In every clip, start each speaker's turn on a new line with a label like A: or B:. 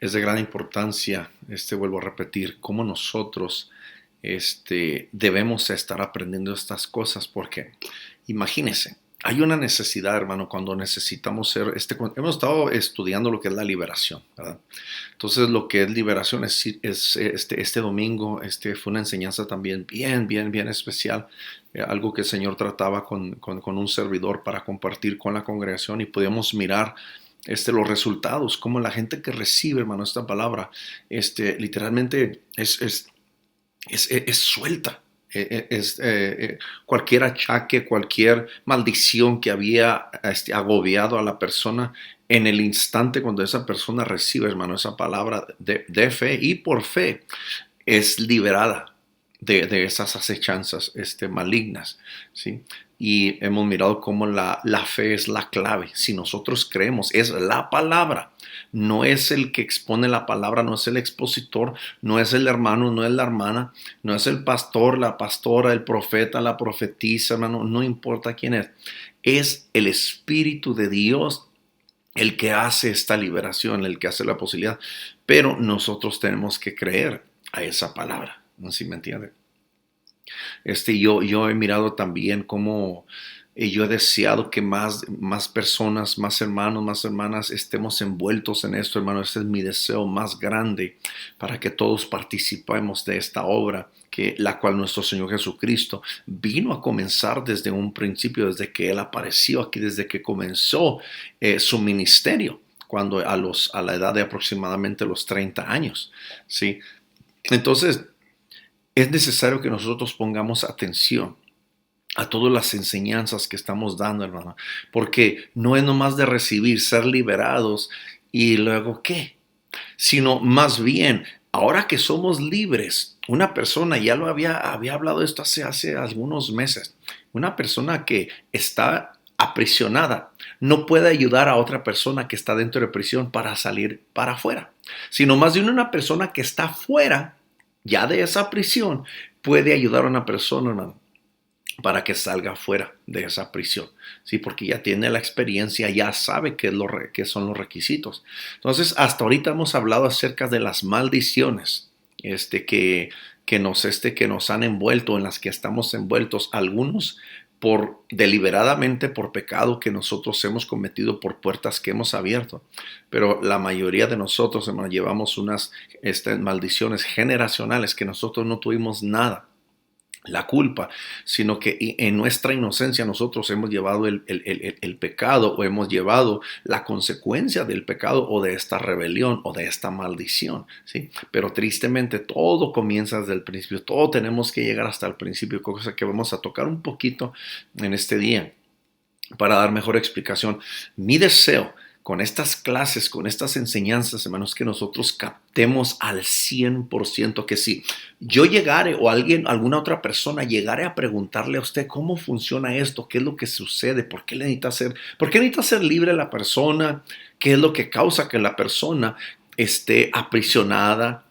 A: Es de gran importancia, vuelvo a repetir, cómo nosotros, debemos estar aprendiendo estas cosas, porque imagínense, hay una necesidad, hermano, cuando necesitamos ser, hemos estado estudiando lo que es la liberación, ¿verdad? Entonces, lo que es liberación este domingo, fue una enseñanza también bien especial, algo que el Señor trataba con un servidor para compartir con la congregación y podíamos mirar los resultados, como la gente que recibe, hermano, esta palabra, literalmente es suelta. Cualquier achaque, cualquier maldición que había agobiado a la persona, en el instante cuando esa persona recibe, hermano, esa palabra de fe y por fe, es liberada de esas acechanzas malignas, ¿sí? Y hemos mirado cómo la fe es la clave. Si nosotros creemos, es la palabra. No es el que expone la palabra, no es el expositor, no es el hermano, no es la hermana, no es el pastor, la pastora, el profeta, la profetisa, hermano, no importa quién es. Es el Espíritu de Dios el que hace esta liberación, el que hace la posibilidad. Pero nosotros tenemos que creer a esa palabra. ¿No sé si me entiende? Yo he mirado también cómo yo he deseado que más personas, más hermanos, más hermanas estemos envueltos en esto, hermano. Ese es mi deseo más grande para que todos participemos de esta obra, que la cual nuestro Señor Jesucristo vino a comenzar desde un principio, desde que Él apareció aquí, desde que comenzó su ministerio, cuando a la edad de aproximadamente los 30 años, ¿sí? Entonces, es necesario que nosotros pongamos atención a todas las enseñanzas que estamos dando, hermano, porque no es nomás de recibir, ser liberados y luego qué, sino más bien, ahora que somos libres, una persona, ya lo había hablado esto hace algunos meses, una persona que está aprisionada no puede ayudar a otra persona que está dentro de prisión para salir para afuera, sino más bien una persona que está fuera ya de esa prisión puede ayudar a una persona, hermano, para que salga fuera de esa prisión, ¿sí? Porque ya tiene la experiencia, ya sabe qué son los requisitos. Entonces, hasta ahorita hemos hablado acerca de las maldiciones, que nos han envuelto, en las que estamos envueltos, algunos deliberadamente por pecado que nosotros hemos cometido, por puertas que hemos abierto, pero la mayoría de nosotros, hermano, llevamos unas maldiciones generacionales que nosotros no tuvimos nada la culpa, sino que en nuestra inocencia nosotros hemos llevado el pecado, o hemos llevado la consecuencia del pecado o de esta rebelión o de esta maldición, ¿sí? Pero tristemente todo comienza desde el principio, todo tenemos que llegar hasta el principio, cosa que vamos a tocar un poquito en este día para dar mejor explicación. Mi deseo con estas clases, con estas enseñanzas, hermanos, que nosotros captemos al 100%, que si yo llegare o alguna otra persona llegare a preguntarle a usted cómo funciona esto, qué es lo que sucede, por qué necesita ser libre la persona, qué es lo que causa que la persona esté aprisionada,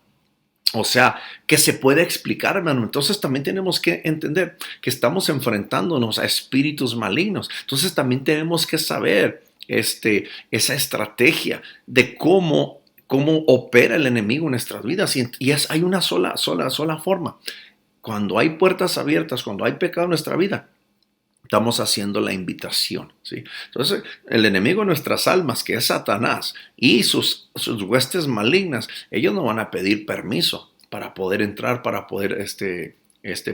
A: o sea, que se puede explicar, hermano. Entonces también tenemos que entender que estamos enfrentándonos a espíritus malignos. Entonces también tenemos que saber esa estrategia de cómo opera el enemigo en nuestras vidas. Hay una sola forma. Cuando hay puertas abiertas, cuando hay pecado en nuestra vida, estamos haciendo la invitación, ¿sí? Entonces, el enemigo de nuestras almas, que es Satanás, y sus huestes malignas, ellos no van a pedir permiso para poder entrar, para poder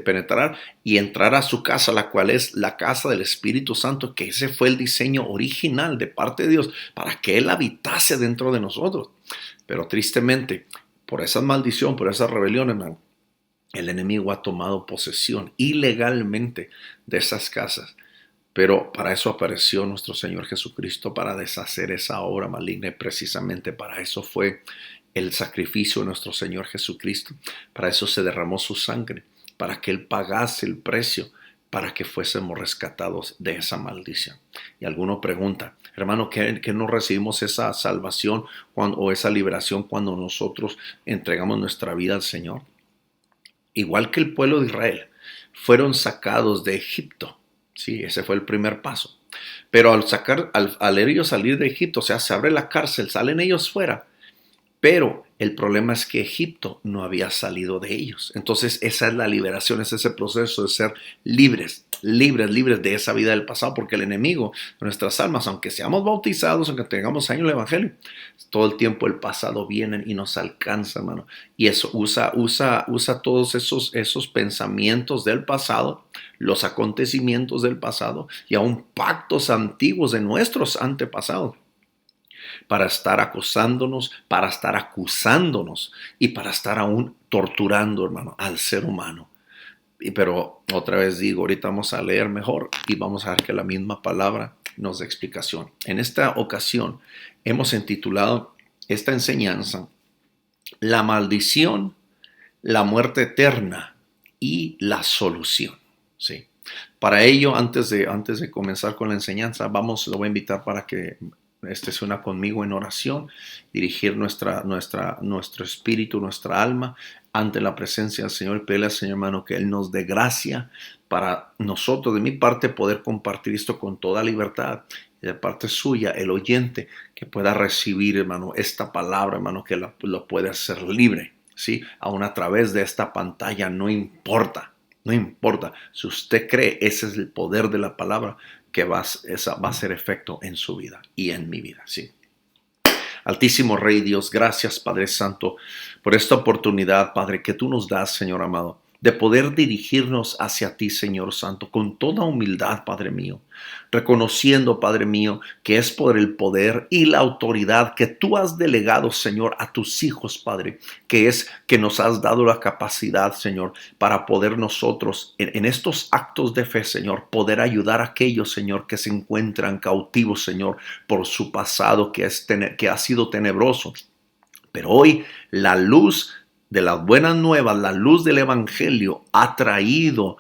A: penetrar y entrar a su casa, la cual es la casa del Espíritu Santo, que ese fue el diseño original de parte de Dios, para que Él habitase dentro de nosotros. Pero tristemente, por esa maldición, por esa rebelión, hermano, el enemigo ha tomado posesión ilegalmente de esas casas. Pero para eso apareció nuestro Señor Jesucristo, para deshacer esa obra maligna. Y precisamente para eso fue el sacrificio de nuestro Señor Jesucristo. Para eso se derramó su sangre, para que Él pagase el precio, para que fuésemos rescatados de esa maldición. Y alguno pregunta, hermano, ¿qué no recibimos esa salvación o esa liberación cuando nosotros entregamos nuestra vida al Señor? Igual que el pueblo de Israel, fueron sacados de Egipto. Sí, ese fue el primer paso. Pero al ellos salir de Egipto, o sea, se abre la cárcel, salen ellos fuera. Pero el problema es que Egipto no había salido de ellos. Entonces esa es la liberación, es ese proceso de ser libres, libres, libres de esa vida del pasado, porque el enemigo de nuestras almas, aunque seamos bautizados, aunque tengamos años del evangelio, todo el tiempo el pasado viene y nos alcanza, hermano. Y eso usa todos esos pensamientos del pasado, los acontecimientos del pasado y aún pactos antiguos de nuestros antepasados para estar acosándonos, para estar acusándonos y para estar aún torturando, hermano, al ser humano. Pero otra vez digo, ahorita vamos a leer mejor y vamos a ver que la misma palabra nos da explicación. En esta ocasión hemos intitulado esta enseñanza La maldición, la muerte eterna y la solución. ¿Sí? Para ello, antes de comenzar con la enseñanza, lo voy a invitar para que se una conmigo en oración, dirigir nuestro espíritu, nuestra alma ante la presencia del Señor y pedirle al Señor, hermano, que Él nos dé gracia para nosotros, de mi parte, poder compartir esto con toda libertad. Y de parte suya, el oyente, que pueda recibir, hermano, esta palabra, hermano, que lo puede hacer libre, ¿sí? Aún a través de esta pantalla, no importa. No importa. Si usted cree, ese es el poder de la palabra que va a hacer efecto en su vida y en mi vida, ¿sí? Altísimo Rey Dios, gracias Padre Santo por esta oportunidad, Padre, que tú nos das, Señor amado, de poder dirigirnos hacia ti, Señor Santo, con toda humildad, Padre mío, reconociendo, Padre mío, que es por el poder y la autoridad que tú has delegado, Señor, a tus hijos, Padre, que es que nos has dado la capacidad, Señor, para poder nosotros, en estos actos de fe, Señor, poder ayudar a aquellos, Señor, que se encuentran cautivos, Señor, por su pasado que ha sido tenebroso. Pero hoy la luz de las buenas nuevas, la luz del evangelio ha traído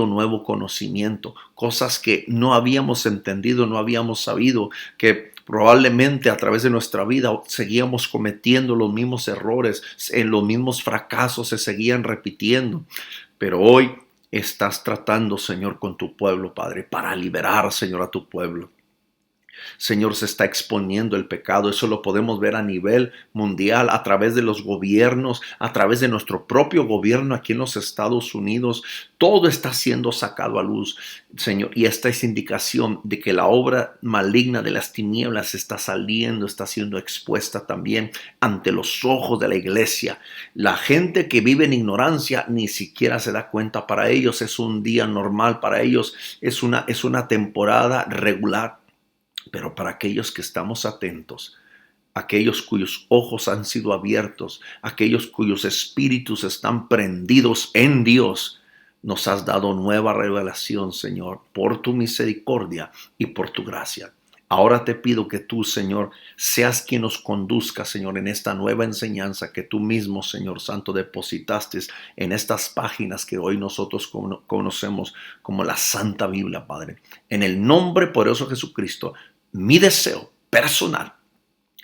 A: nuevo conocimiento, cosas que no habíamos entendido, no habíamos sabido, que probablemente a través de nuestra vida seguíamos cometiendo los mismos errores, en los mismos fracasos se seguían repitiendo. Pero hoy estás tratando, Señor, con tu pueblo, Padre, para liberar, Señor, a tu pueblo. Señor, se está exponiendo el pecado. Eso lo podemos ver a nivel mundial, a través de los gobiernos, a través de nuestro propio gobierno aquí en los Estados Unidos. Todo está siendo sacado a luz, Señor. Y esta es indicación de que la obra maligna de las tinieblas está saliendo, está siendo expuesta también ante los ojos de la iglesia. La gente que vive en ignorancia ni siquiera se da cuenta. Para ellos es un día normal, para ellos es una temporada regular. Pero para aquellos que estamos atentos, aquellos cuyos ojos han sido abiertos, aquellos cuyos espíritus están prendidos en Dios, nos has dado nueva revelación, Señor, por tu misericordia y por tu gracia. Ahora te pido que tú, Señor, seas quien nos conduzca, Señor, en esta nueva enseñanza que tú mismo, Señor Santo, depositaste en estas páginas que hoy nosotros conocemos como la Santa Biblia, Padre. En el nombre poderoso de Jesucristo, mi deseo personal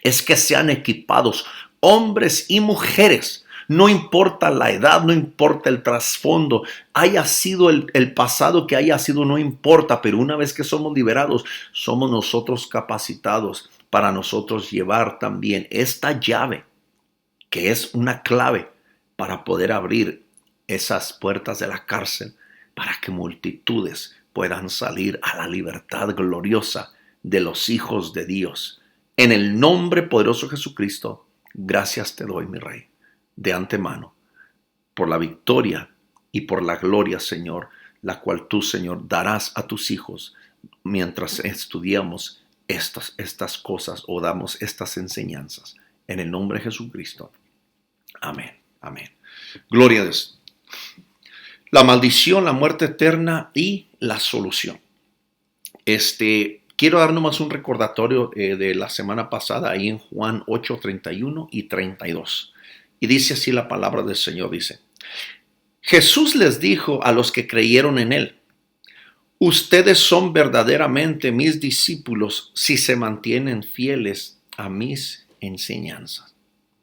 A: es que sean equipados hombres y mujeres. No importa la edad, no importa el trasfondo, haya sido el pasado que haya sido, no importa, pero una vez que somos liberados, somos nosotros capacitados para nosotros llevar también esta llave, que es una clave para poder abrir esas puertas de la cárcel, para que multitudes puedan salir a la libertad gloriosa de los hijos de Dios. En el nombre poderoso de Jesucristo, gracias te doy, mi Rey, de antemano, por la victoria y por la gloria, Señor, la cual tú, Señor, darás a tus hijos mientras estudiamos estas cosas o damos estas enseñanzas. En el nombre de Jesucristo. Amén. Amén. Gloria a Dios. La maldición, la muerte eterna y la solución. Quiero dar nomás un recordatorio de la semana pasada ahí en Juan 8, 31 y 32. Y dice así la palabra del Señor, dice: Jesús les dijo a los que creyeron en Él: ustedes son verdaderamente mis discípulos si se mantienen fieles a mis enseñanzas.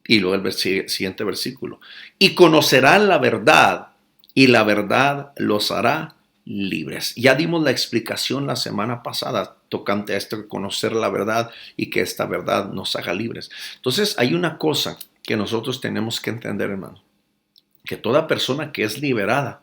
A: Y luego el siguiente versículo: y conocerán la verdad, y la verdad los hará libres. Ya dimos la explicación la semana pasada tocante a esto, conocer la verdad y que esta verdad nos haga libres. Entonces hay una cosa que nosotros tenemos que entender, hermano, que toda persona que es liberada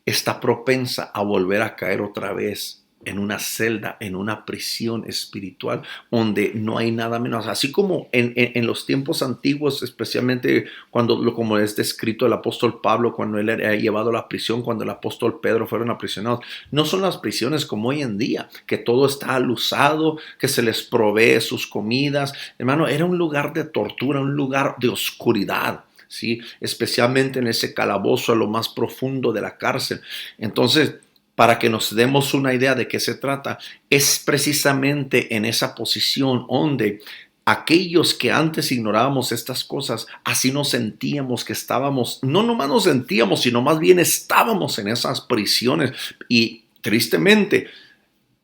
A: está propensa a volver a caer otra vez en una celda, en una prisión espiritual, donde no hay nada menos. Así como en los tiempos antiguos, especialmente como es descrito el apóstol Pablo, cuando él era llevado a la prisión, cuando el apóstol Pedro fueron aprisionados, no son las prisiones como hoy en día, que todo está alusado, que se les provee sus comidas. Hermano, era un lugar de tortura, un lugar de oscuridad. ¿Sí? Especialmente en ese calabozo a lo más profundo de la cárcel. Entonces, para que nos demos una idea de qué se trata, es precisamente en esa posición donde aquellos que antes ignorábamos estas cosas, así nos sentíamos que estábamos, no nomás nos sentíamos, sino más bien estábamos en esas prisiones. Y tristemente,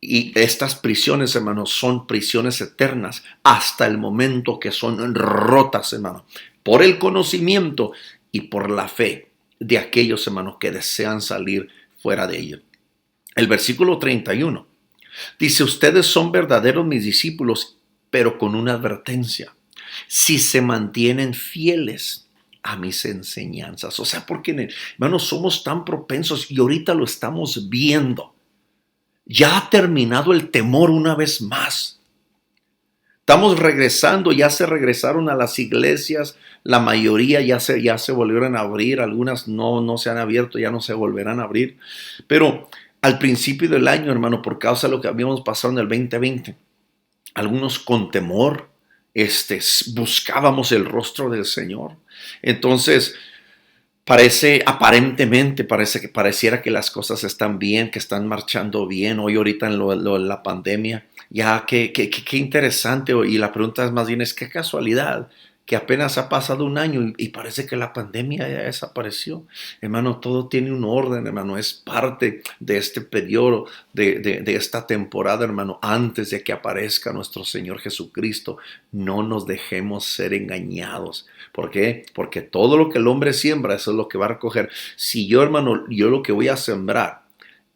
A: y estas prisiones, hermanos, son prisiones eternas hasta el momento que son rotas, hermano, por el conocimiento y por la fe de aquellos, hermanos, que desean salir fuera de ello. El versículo 31 dice: ustedes son verdaderos mis discípulos, pero con una advertencia: si se mantienen fieles a mis enseñanzas. O sea, porque, hermanos, somos tan propensos y ahorita lo estamos viendo. Ya ha terminado el temor una vez más. Estamos regresando, ya se regresaron a las iglesias, la mayoría ya se volvieron a abrir, algunas no se han abierto, ya no se volverán a abrir. Pero al principio del año, hermano, por causa de lo que habíamos pasado en el 2020, algunos con temor buscábamos el rostro del Señor. Entonces, pareciera que las cosas están bien, que están marchando bien. Hoy ahorita en la pandemia, ya qué interesante. Y la pregunta es más bien, qué casualidad que apenas ha pasado un año y parece que la pandemia ya desapareció. Hermano, todo tiene un orden, hermano. Es parte de este periodo, de esta temporada, hermano, antes de que aparezca nuestro Señor Jesucristo. No nos dejemos ser engañados. ¿Por qué? Porque todo lo que el hombre siembra, eso es lo que va a recoger. Si yo, hermano, yo lo que voy a sembrar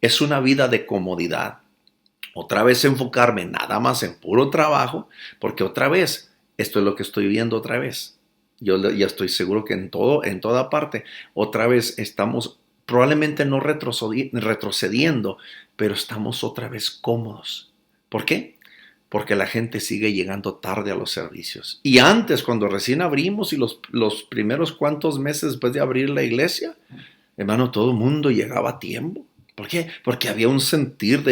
A: es una vida de comodidad, otra vez enfocarme nada más en puro trabajo, porque otra vez, esto es lo que estoy viendo otra vez. Yo ya estoy seguro que en toda parte, otra vez estamos probablemente no retrocediendo, pero estamos otra vez cómodos. ¿Por qué? Porque la gente sigue llegando tarde a los servicios. Y antes, cuando recién abrimos y los primeros cuantos meses después de abrir la iglesia, hermano, todo el mundo llegaba a tiempo. ¿Por qué? Porque había un sentir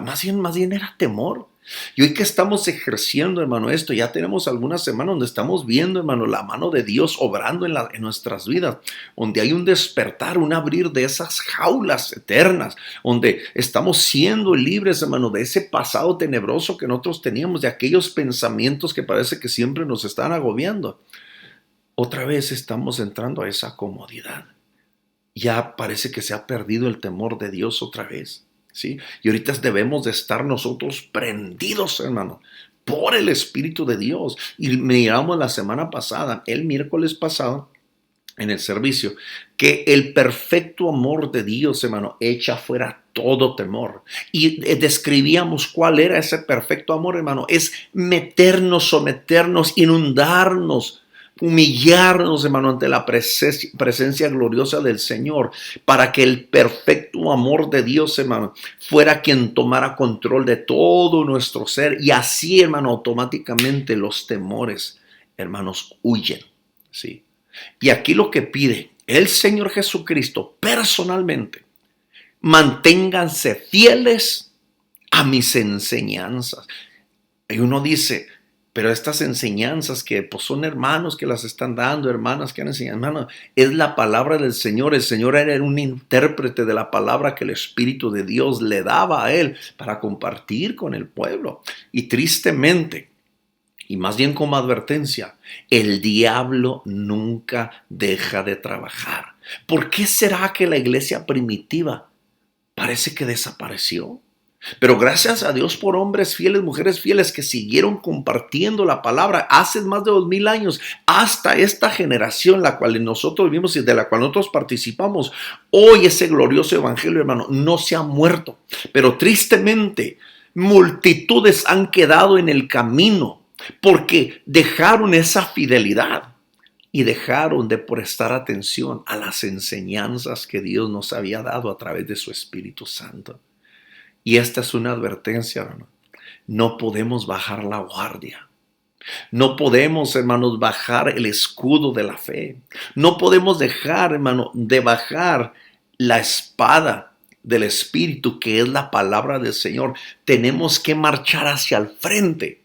A: más bien era temor. Y hoy que estamos ejerciendo, hermano, esto, ya tenemos algunas semanas donde estamos viendo, hermano, la mano de Dios obrando en nuestras vidas, donde hay un despertar, un abrir de esas jaulas eternas, donde estamos siendo libres, hermano, de ese pasado tenebroso que nosotros teníamos, de aquellos pensamientos que parece que siempre nos están agobiando. Otra vez estamos entrando a esa comodidad. Ya parece que se ha perdido el temor de Dios otra vez. ¿Sí? Y ahorita debemos de estar nosotros prendidos, hermano, por el Espíritu de Dios. Y miramos la semana pasada, el miércoles pasado, en el servicio, que el perfecto amor de Dios, hermano, echa fuera todo temor. Y describíamos cuál era ese perfecto amor, hermano. Es meternos, someternos, inundarnos, humillarnos, hermano, ante la presencia gloriosa del Señor, para que el perfecto amor de Dios, hermano, fuera quien tomara control de todo nuestro ser. Y así, hermano, automáticamente los temores, hermanos, huyen. ¿Sí? Y aquí lo que pide el Señor Jesucristo personalmente: manténganse fieles a mis enseñanzas. Y uno dice, pero estas enseñanzas que pues son hermanos que las están dando, hermanas que han enseñado, hermano, es la palabra del Señor. El Señor era un intérprete de la palabra que el Espíritu de Dios le daba a él para compartir con el pueblo. Y tristemente, y más bien como advertencia, el diablo nunca deja de trabajar. ¿Por qué será que la iglesia primitiva parece que desapareció? Pero gracias a Dios por hombres fieles, mujeres fieles que siguieron compartiendo la palabra hace más de 2000 años, hasta esta generación, la cual nosotros vivimos y de la cual nosotros participamos. Hoy ese glorioso evangelio, hermano, no se ha muerto. Pero tristemente, multitudes han quedado en el camino porque dejaron esa fidelidad y dejaron de prestar atención a las enseñanzas que Dios nos había dado a través de su Espíritu Santo. Y esta es una advertencia, hermano. No podemos bajar la guardia. No podemos, hermanos, bajar el escudo de la fe. No podemos dejar, hermano, de bajar la espada del Espíritu, que es la palabra del Señor. Tenemos que marchar hacia el frente,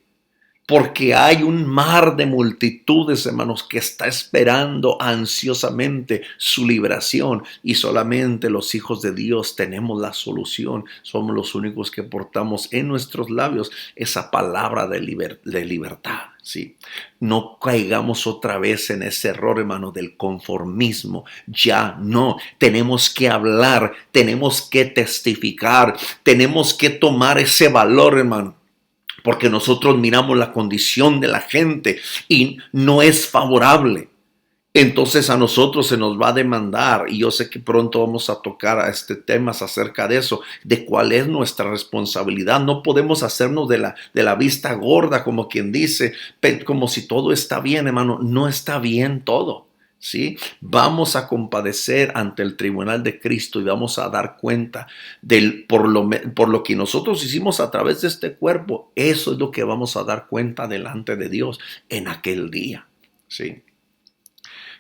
A: porque hay un mar de multitudes, hermanos, que está esperando ansiosamente su liberación, y solamente los hijos de Dios tenemos la solución. Somos los únicos que portamos en nuestros labios esa palabra de libertad. ¿Sí? No caigamos otra vez en ese error, hermano, del conformismo. Ya no. Tenemos que hablar, tenemos que testificar, tenemos que tomar ese valor, hermano. Porque nosotros miramos la condición de la gente y no es favorable. Entonces a nosotros se nos va a demandar, y yo sé que pronto vamos a tocar a temas acerca de eso, de cuál es nuestra responsabilidad. No podemos hacernos de la vista gorda, como quien dice, como si todo está bien, hermano. No está bien todo. ¿Sí? Vamos a compadecer ante el tribunal de Cristo y vamos a dar cuenta por lo que nosotros hicimos a través de este cuerpo. Eso es lo que vamos a dar cuenta delante de Dios en aquel día. ¿Sí?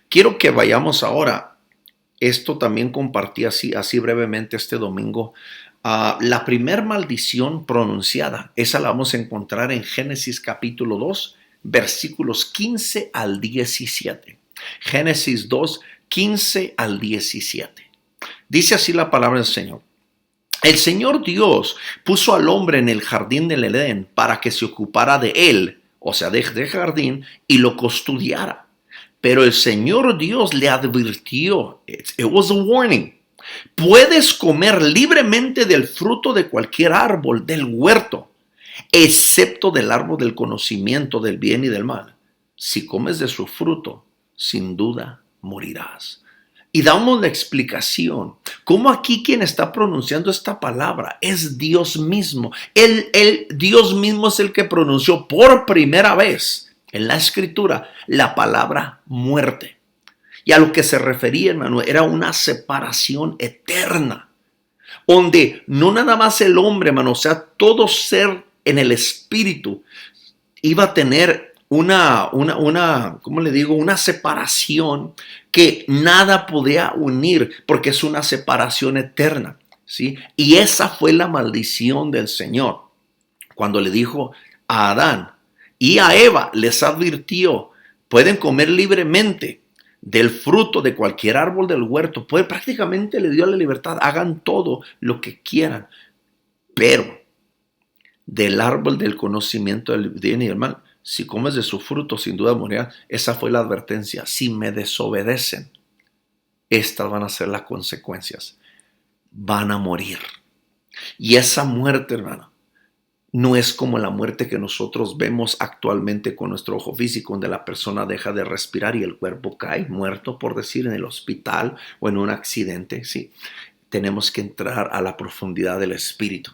A: Quiero que vayamos ahora. Esto también compartí así brevemente este domingo. La primer maldición pronunciada, esa la vamos a encontrar en Génesis capítulo 2, versículos 15 al 17. Génesis 2, 15 al 17. Dice así la palabra del Señor. El Señor Dios puso al hombre en el jardín del Edén para que se ocupara de él, o sea, de jardín, y lo custodiara. Pero el Señor Dios le advirtió, it was a warning, puedes comer libremente del fruto de cualquier árbol del huerto, excepto del árbol del conocimiento del bien y del mal. Si comes de su fruto, sin duda morirás. Y damos la explicación. Cómo aquí quien está pronunciando esta palabra es Dios mismo. Dios mismo es el que pronunció por primera vez en la escritura la palabra muerte. Y a lo que se refería, hermano, era una separación eterna. Donde no nada más el hombre, hermano, o sea, todo ser en el espíritu iba a tener ¿cómo le digo? Una separación que nada podía unir, porque es una separación eterna, ¿sí? Y esa fue la maldición del Señor. Cuando le dijo a Adán y a Eva, les advirtió, pueden comer libremente del fruto de cualquier árbol del huerto. Prácticamente le dio la libertad, hagan todo lo que quieran, pero del árbol del conocimiento del bien y del mal, si comes de su fruto, sin duda morirás. Esa fue la advertencia. Si me desobedecen, estas van a ser las consecuencias. Van a morir. Y esa muerte, hermano, no es como la muerte que nosotros vemos actualmente con nuestro ojo físico, donde la persona deja de respirar y el cuerpo cae muerto, por decir, en el hospital o en un accidente. Sí, tenemos que entrar a la profundidad del espíritu.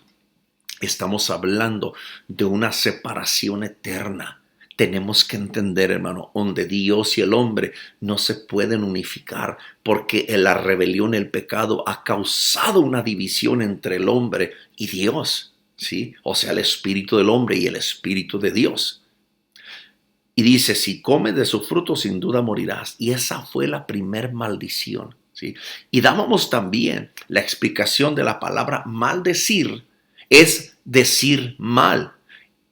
A: Estamos hablando de una separación eterna. Tenemos que entender, hermano, donde Dios y el hombre no se pueden unificar, porque la rebelión, el pecado ha causado una división entre el hombre y Dios, ¿sí? O sea, el espíritu del hombre y el espíritu de Dios. Y dice, si comes de su fruto, sin duda morirás. Y esa fue la primer maldición, ¿sí? Y dábamos también la explicación de la palabra maldecir, es decir mal.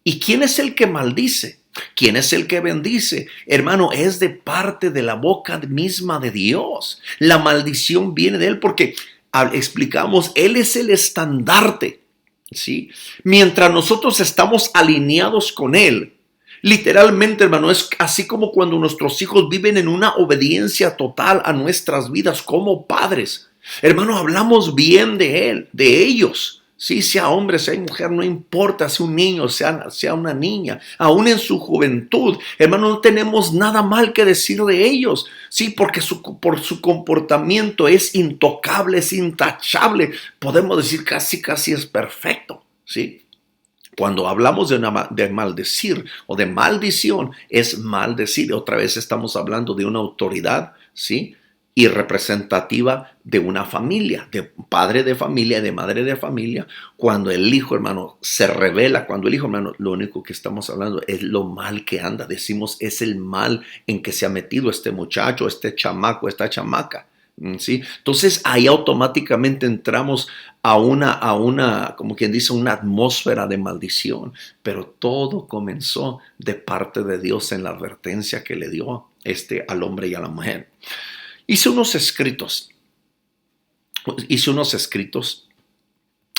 A: ¿Y quién es el que maldice? ¿Quién es el que bendice? Hermano, es de parte de la boca misma de Dios. La maldición viene de Él porque, explicamos, Él es el estandarte, ¿sí? Mientras nosotros estamos alineados con Él, literalmente, hermano, es así como cuando nuestros hijos viven en una obediencia total a nuestras vidas como padres. Hermano, hablamos bien de Él, de ellos, Sí, sea hombre, sea mujer, no importa, sea un niño, sea una niña, aún en su juventud, hermano, no tenemos nada mal que decir de ellos, sí, porque por su comportamiento es intocable, es intachable, podemos decir casi es perfecto, sí. Cuando hablamos de maldecir o de maldición, es maldecir. Otra vez estamos hablando de una autoridad, ¿sí? Y representativa de una familia, de padre de familia, de madre de familia. Cuando el hijo, hermano, se revela, cuando el hijo, hermano, lo único que estamos hablando es lo mal que anda. Decimos, es el mal en que se ha metido este muchacho, este chamaco, esta chamaca. ¿Sí? Entonces ahí automáticamente entramos como quien dice, una atmósfera de maldición, pero todo comenzó de parte de Dios en la advertencia que le dio al hombre y a la mujer. Hice unos escritos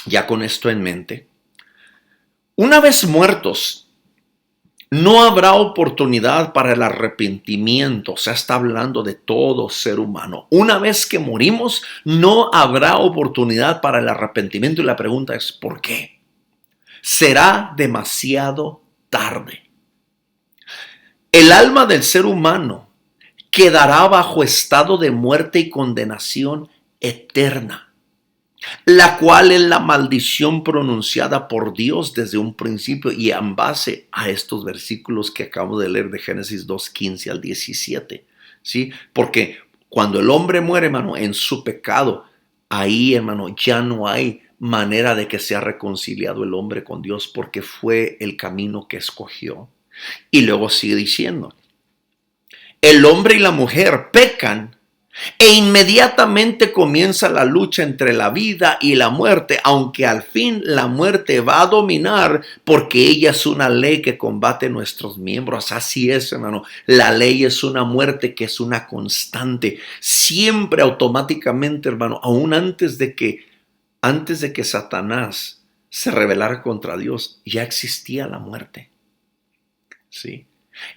A: ya con esto en mente. Una vez muertos, no habrá oportunidad para el arrepentimiento. O sea, está hablando de todo ser humano. Una vez que morimos, no habrá oportunidad para el arrepentimiento. Y la pregunta es, ¿por qué? Será demasiado tarde. El alma del ser humano quedará bajo estado de muerte y condenación eterna, la cual es la maldición pronunciada por Dios desde un principio y en base a estos versículos que acabo de leer de Génesis 2:15 al 17, ¿sí? Porque cuando el hombre muere, hermano, en su pecado, ahí, hermano, ya no hay manera de que sea reconciliado el hombre con Dios porque fue el camino que escogió. Y luego sigue diciendo, el hombre y la mujer pecan e inmediatamente comienza la lucha entre la vida y la muerte, aunque al fin la muerte va a dominar porque ella es una ley que combate nuestros miembros. Así es, hermano. La ley es una muerte que es una constante. Siempre automáticamente, hermano, aún antes de que Satanás se rebelara contra Dios, ya existía la muerte. Sí.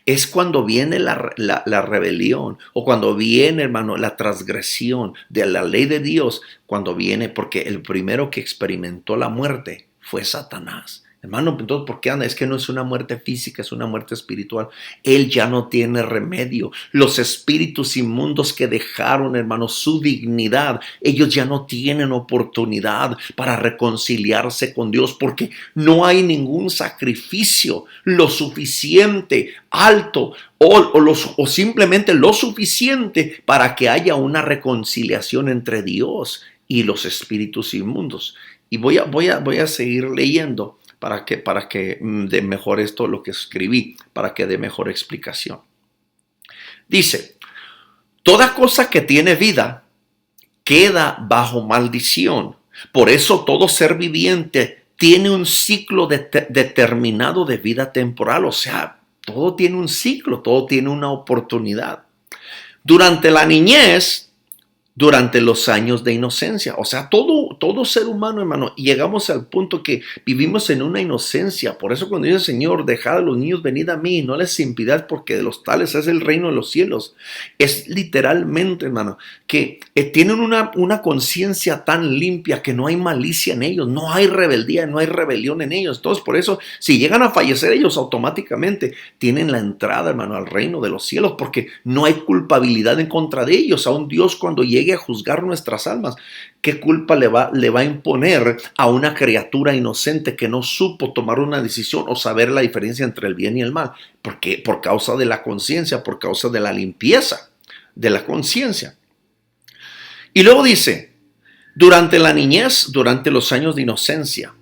A: Es cuando viene la rebelión o cuando viene, hermano, la transgresión de la ley de Dios, cuando viene, porque el primero que experimentó la muerte fue Satanás. Hermano, entonces, ¿por qué anda? Es que no es una muerte física, es una muerte espiritual. Él ya no tiene remedio. Los espíritus inmundos que dejaron, hermano, su dignidad, ellos ya no tienen oportunidad para reconciliarse con Dios porque no hay ningún sacrificio lo suficiente alto o simplemente lo suficiente para que haya una reconciliación entre Dios y los espíritus inmundos. Y voy a seguir leyendo para que dé mejor esto lo que escribí, para que dé mejor explicación. Dice, toda cosa que tiene vida queda bajo maldición. Por eso todo ser viviente tiene un ciclo determinado de vida temporal. O sea, todo tiene un ciclo, todo tiene una oportunidad. Durante la niñez, durante los años de inocencia. O sea, todo ser humano, hermano, llegamos al punto que vivimos en una inocencia. Por eso cuando dice el Señor, dejad a los niños, venid a mí, no les impidáis porque de los tales es el reino de los cielos. Es literalmente, hermano, que tienen una conciencia tan limpia que no hay malicia en ellos, no hay rebeldía, no hay rebelión en ellos. Entonces, por eso, si llegan a fallecer ellos, automáticamente tienen la entrada, hermano, al reino de los cielos, porque no hay culpabilidad en contra de ellos. Aún Dios cuando llegue a juzgar nuestras almas, ¿qué culpa le va a imponer a una criatura inocente que no supo tomar una decisión o saber la diferencia entre el bien y el mal? Porque por causa de la conciencia, por causa de la limpieza de la conciencia. Y luego dice, durante la niñez, durante los años de inocencia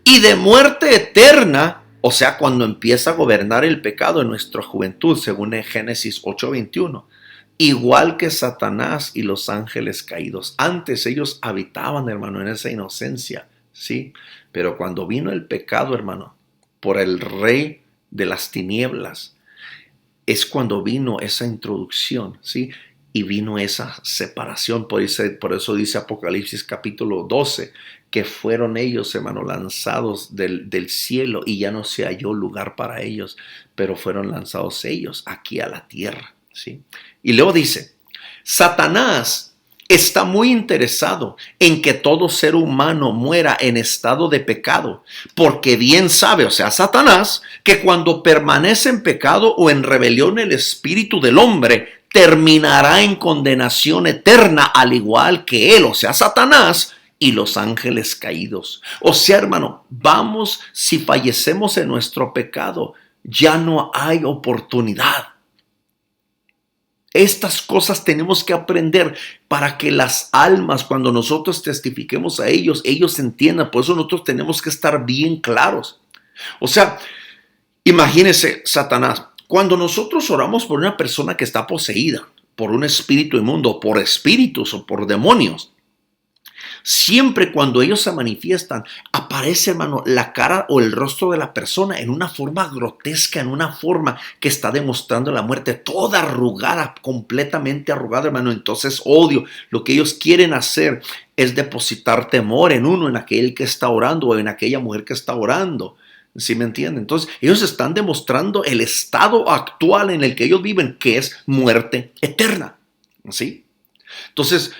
A: y de muerte eterna, o sea, cuando empieza a gobernar el pecado en nuestra juventud, según Génesis 8:21. Igual que Satanás y los ángeles caídos. Antes ellos habitaban, hermano, en esa inocencia, ¿sí? Pero cuando vino el pecado, hermano, por el rey de las tinieblas, es cuando vino esa introducción, ¿sí? Y vino esa separación. Por eso dice Apocalipsis capítulo 12, que fueron ellos, hermano, lanzados del cielo y ya no se halló lugar para ellos, pero fueron lanzados ellos aquí a la tierra, ¿sí? Y luego dice, Satanás está muy interesado en que todo ser humano muera en estado de pecado, porque bien sabe, o sea, Satanás, que cuando permanece en pecado o en rebelión el espíritu del hombre, terminará en condenación eterna, al igual que él, o sea, Satanás y los ángeles caídos. O sea, hermano, vamos, si fallecemos en nuestro pecado, ya no hay oportunidad. Estas cosas tenemos que aprender para que las almas, cuando nosotros testifiquemos a ellos, ellos entiendan. Por eso nosotros tenemos que estar bien claros. O sea, imagínese Satanás. Cuando nosotros oramos por una persona que está poseída por un espíritu inmundo, por espíritus o por demonios, siempre cuando ellos se manifiestan, aparece, hermano, la cara o el rostro de la persona en una forma grotesca, en una forma que está demostrando la muerte, toda arrugada, completamente arrugada, hermano. Entonces, odio. Lo que ellos quieren hacer es depositar temor en uno, en aquel que está orando o en aquella mujer que está orando. ¿Sí me entienden? Entonces, ellos están demostrando el estado actual en el que ellos viven, que es muerte eterna. ¿Sí? Entonces,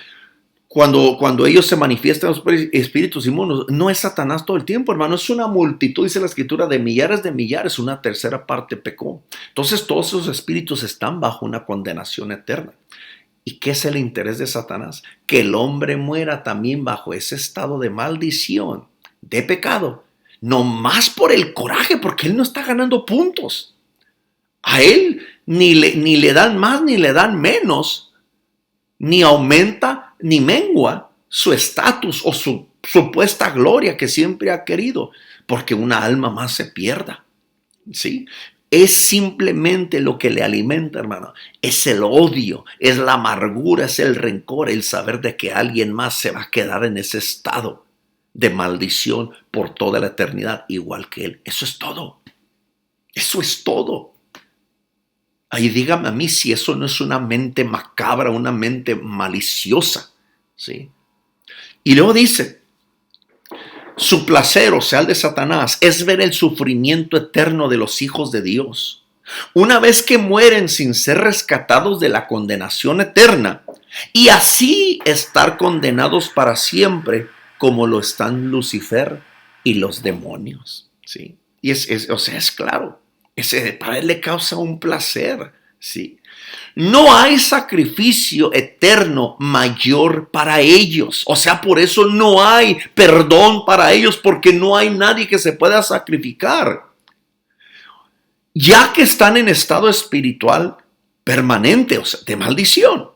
A: cuando ellos se manifiestan los espíritus inmundos, no es Satanás todo el tiempo, hermano, es una multitud, dice la escritura, de millares, una tercera parte pecó. Entonces todos esos espíritus están bajo una condenación eterna. ¿Y qué es el interés de Satanás? Que el hombre muera también bajo ese estado de maldición, de pecado, no más por el coraje, porque él no está ganando puntos. A él ni le dan más ni le dan menos, ni aumenta ni mengua su estatus o su supuesta gloria que siempre ha querido, porque una alma más se pierda. ¿Sí? Es simplemente lo que le alimenta, hermano. Es el odio, es la amargura, es el rencor, el saber de que alguien más se va a quedar en ese estado de maldición por toda la eternidad, igual que él. Eso es todo. Eso es todo. Ahí dígame a mí si eso no es una mente macabra, una mente maliciosa, ¿sí? Y luego dice, su placer, o sea, el de Satanás, es ver el sufrimiento eterno de los hijos de Dios. Una vez que mueren sin ser rescatados de la condenación eterna, y así estar condenados para siempre, como lo están Lucifer y los demonios, ¿sí? Y o sea, es claro. Para él le causa un placer, ¿sí? No hay sacrificio eterno mayor para ellos. O sea, por eso no hay perdón para ellos, porque no hay nadie que se pueda sacrificar. Ya que están en estado espiritual permanente, o sea, de maldición.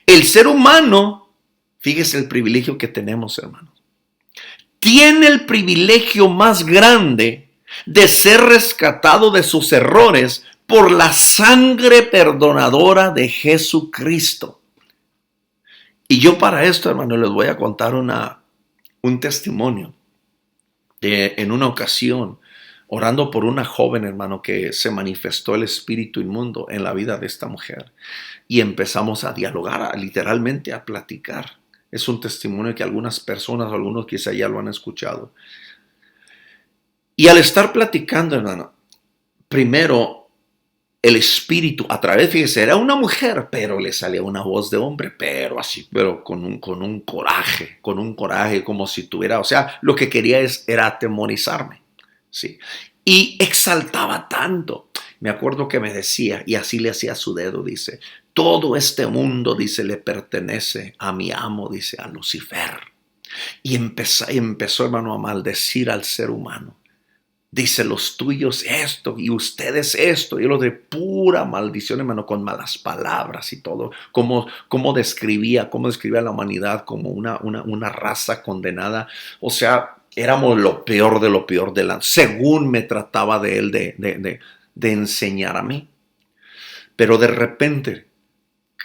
A: El ser humano, fíjese el privilegio que tenemos, hermanos. Tiene el privilegio más grande de ser rescatado de sus errores por la sangre perdonadora de Jesucristo. Y yo para esto, hermano, les voy a contar un testimonio. En una ocasión, orando por una joven, hermano, que se manifestó el espíritu inmundo en la vida de esta mujer. Y empezamos a dialogar, literalmente a platicar. Es un testimonio que algunas personas, algunos quizá ya lo han escuchado. Y al estar platicando, hermano, primero el espíritu, a través, fíjese, era una mujer, pero le salía una voz de hombre, pero así, pero con un coraje, como si tuviera, o sea, lo que quería era atemorizarme, ¿sí? Y exaltaba tanto. Me acuerdo que me decía, y así le hacía su dedo, dice, todo este mundo, dice, le pertenece a mi amo, dice, a Lucifer. Y empezó, hermano, a maldecir al ser humano. Dice, los tuyos esto y ustedes esto, y lo de pura maldición, hermano, con malas palabras y todo. Cómo describía a la humanidad como una raza condenada. O sea, éramos lo peor de la, según me trataba de él de enseñar a mí. Pero de repente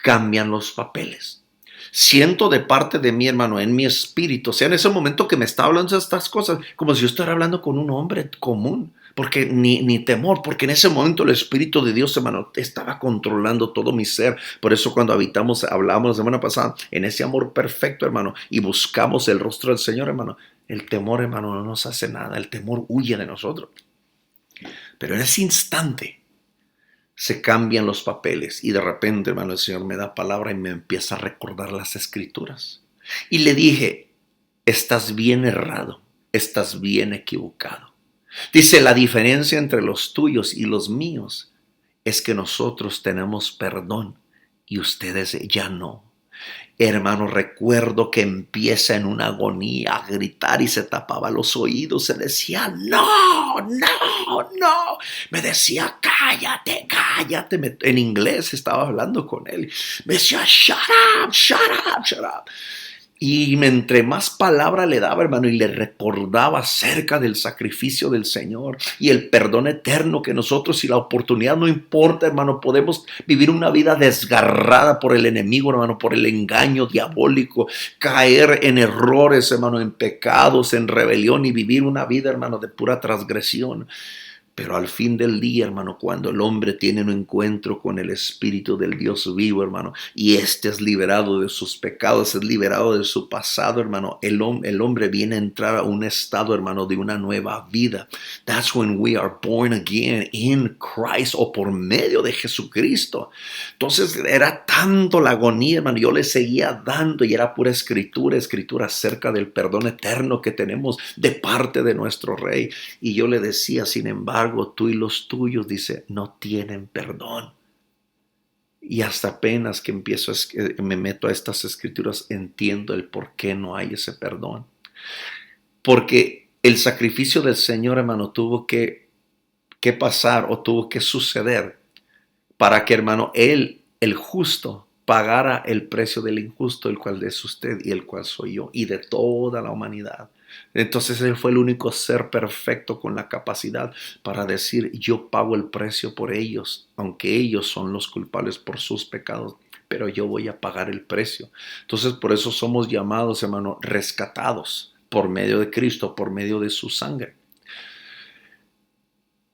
A: cambian los papeles. Siento de parte de mi hermano, en mi espíritu, o sea, en ese momento que me está hablando de estas cosas, como si yo estuviera hablando con un hombre común, porque ni temor, porque en ese momento el Espíritu de Dios, hermano, estaba controlando todo mi ser. Por eso cuando hablamos la semana pasada, en ese amor perfecto, hermano, y buscamos el rostro del Señor, hermano, el temor, hermano, no nos hace nada, el temor huye de nosotros. Pero en ese instante, se cambian los papeles y de repente, hermano, el Señor me da palabra y me empieza a recordar las escrituras. Y le dije, estás bien errado, estás bien equivocado. Dice, la diferencia entre los tuyos y los míos es que nosotros tenemos perdón y ustedes ya no. Hermano, recuerdo que empieza en una agonía a gritar y se tapaba los oídos. Se decía, no, no, no. Me decía, cállate, cállate. En inglés estaba hablando con él. Me decía, shut up, shut up, shut up. Y entre más palabra le daba, hermano, y le recordaba acerca del sacrificio del Señor y el perdón eterno que nosotros, si la oportunidad no importa, hermano, podemos vivir una vida desgarrada por el enemigo, hermano, por el engaño diabólico, caer en errores, hermano, en pecados, en rebelión y vivir una vida, hermano, de pura transgresión. Pero al fin del día, hermano, cuando el hombre tiene un encuentro con el Espíritu del Dios vivo, hermano, y este es liberado de sus pecados, es liberado de su pasado, hermano, el hombre viene a entrar a un estado, hermano, de una nueva vida. That's when we are born again in Christ, o por medio de Jesucristo. Entonces era tanto la agonía, hermano, yo le seguía dando y era pura escritura acerca del perdón eterno que tenemos de parte de nuestro Rey. Y yo le decía, sin embargo, tú y los tuyos, dice, no tienen perdón. Y hasta apenas que me meto a estas escrituras, entiendo el por qué no hay ese perdón. Porque el sacrificio del Señor, hermano, tuvo que pasar o tuvo que suceder para que, hermano, Él, el justo, pagara el precio del injusto, el cual es usted y el cual soy yo, y de toda la humanidad. Entonces Él fue el único ser perfecto con la capacidad para decir, yo pago el precio por ellos, aunque ellos son los culpables por sus pecados, pero yo voy a pagar el precio. Entonces por eso somos llamados, hermano, rescatados por medio de Cristo, por medio de su sangre.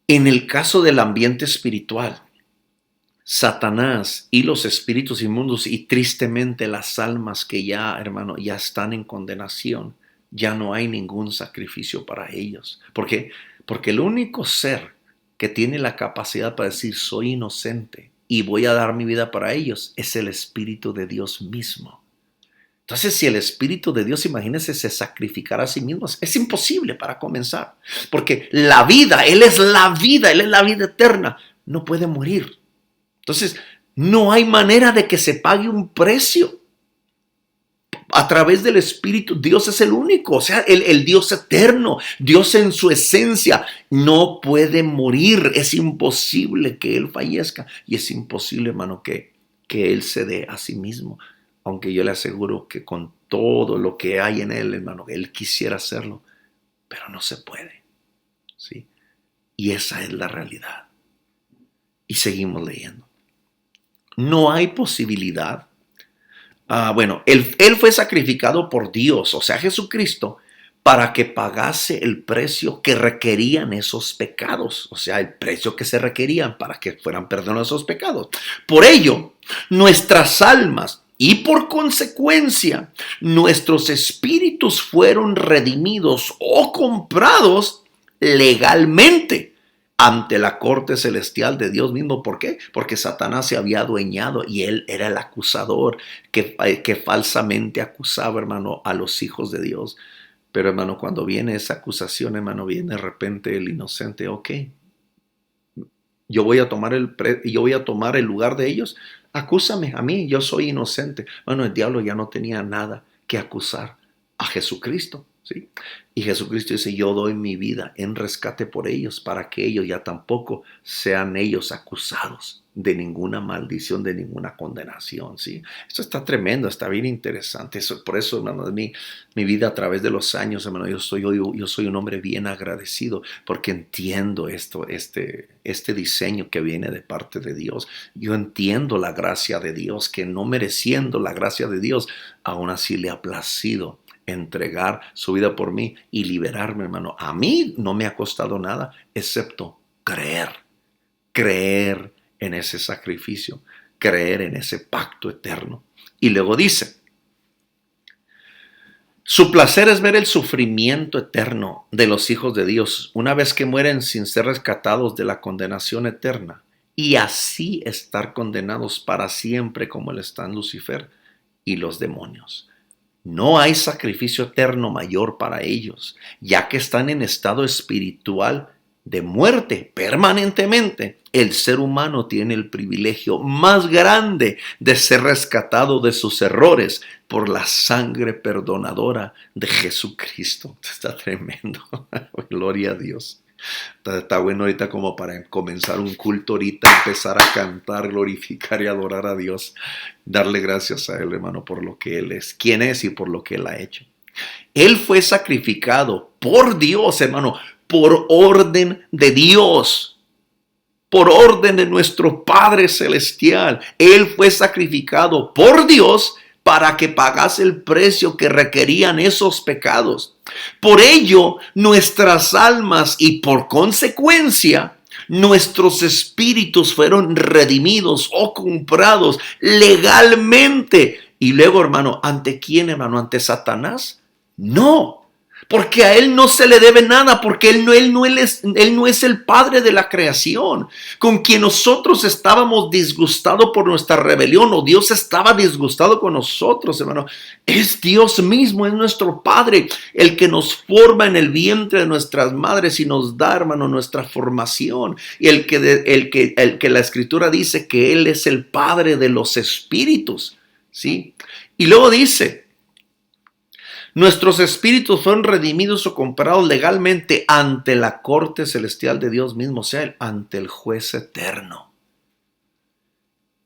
A: En el caso del ambiente espiritual, Satanás y los espíritus inmundos y tristemente las almas que ya, hermano, ya están en condenación, ya no hay ningún sacrificio para ellos. ¿Por qué? Porque el único ser que tiene la capacidad para decir soy inocente y voy a dar mi vida para ellos es el Espíritu de Dios mismo. Entonces, si el Espíritu de Dios, imagínense, se sacrificara a sí mismo, es imposible para comenzar. Porque la vida, Él es la vida, Él es la vida eterna, no puede morir. Entonces, no hay manera de que se pague un precio. A través del Espíritu, Dios es el único, o sea, el Dios eterno, Dios en su esencia, no puede morir. Es imposible que Él fallezca y es imposible, hermano, que Él se dé a sí mismo. Aunque yo le aseguro que con todo lo que hay en Él, hermano, Él quisiera hacerlo, pero no se puede, ¿sí? Y esa es la realidad. Y seguimos leyendo. No hay posibilidad. Él fue sacrificado por Dios, o sea, Jesucristo, para que pagase el precio que requerían esos pecados, o sea, el precio que se requerían para que fueran perdonados esos pecados. Por ello, nuestras almas y por consecuencia, nuestros espíritus fueron redimidos o comprados legalmente ante la corte celestial de Dios mismo. ¿Por qué? Porque Satanás se había adueñado y él era el acusador que falsamente acusaba, hermano, a los hijos de Dios. Pero, hermano, cuando viene esa acusación, hermano, viene de repente el inocente. Ok, yo voy a tomar el lugar de ellos. Acúsame a mí, yo soy inocente. Bueno, el diablo ya no tenía nada que acusar a Jesucristo, ¿sí? Y Jesucristo dice, yo doy mi vida en rescate por ellos, para que ellos ya tampoco sean ellos acusados de ninguna maldición, de ninguna condenación, ¿sí? Esto está tremendo, está bien interesante. Por eso, hermano, mi vida a través de los años, hermano, yo soy un hombre bien agradecido, porque entiendo este diseño que viene de parte de Dios. Yo entiendo la gracia de Dios, que no mereciendo la gracia de Dios, aún así le ha placido entregar su vida por mí y liberarme, hermano. A mí no me ha costado nada, excepto creer en ese sacrificio, creer en ese pacto eterno. Y luego dice, su placer es ver el sufrimiento eterno de los hijos de Dios una vez que mueren sin ser rescatados de la condenación eterna y así estar condenados para siempre como lo están Lucifer y los demonios. No hay sacrificio eterno mayor para ellos, ya que están en estado espiritual de muerte permanentemente. El ser humano tiene el privilegio más grande de ser rescatado de sus errores por la sangre perdonadora de Jesucristo. Está tremendo. Gloria a Dios. Está bueno ahorita como para comenzar un culto ahorita, empezar a cantar, glorificar y adorar a Dios. Darle gracias a Él, hermano, por lo que Él es, quién es y por lo que Él ha hecho. Él fue sacrificado por Dios, hermano, por orden de Dios, por orden de nuestro Padre Celestial. Él fue sacrificado por Dios para que pagase el precio que requerían esos pecados. Por ello, nuestras almas y por consecuencia, nuestros espíritus fueron redimidos o comprados legalmente. Y luego, hermano, ¿ante quién, hermano? ¿Ante Satanás? No, porque a Él no se le debe nada, porque Él no es el Padre de la creación, con quien nosotros estábamos disgustados por nuestra rebelión, o Dios estaba disgustado con nosotros, hermano. Es Dios mismo, es nuestro Padre, el que nos forma en el vientre de nuestras madres y nos da, hermano, nuestra formación, y el que la Escritura dice que Él es el Padre de los espíritus, ¿sí? Y luego dice: nuestros espíritus fueron redimidos o comprados legalmente ante la corte celestial de Dios mismo, o sea, ante el juez eterno.